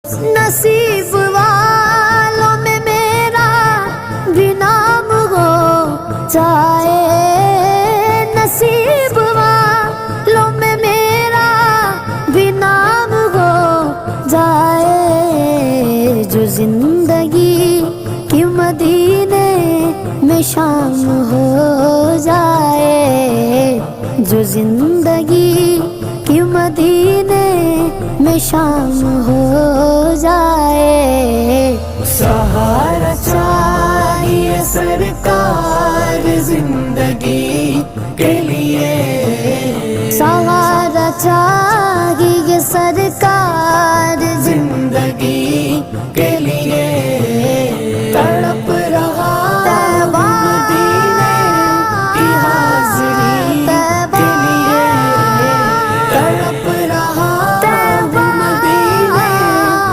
نصیب والوں میں میرا بھی نام ہو جائے، نصیب والوں میں میرا بھی نام ہو جائے، جو زندگی کی مدینے میں شام ہو جائے، جو زندگی کی مدینے میں شام ہو جائے۔ سہارا چاہیے سرکار زندگی کے لیے، سہارا چاہیے سرکار زندگی کے لیے،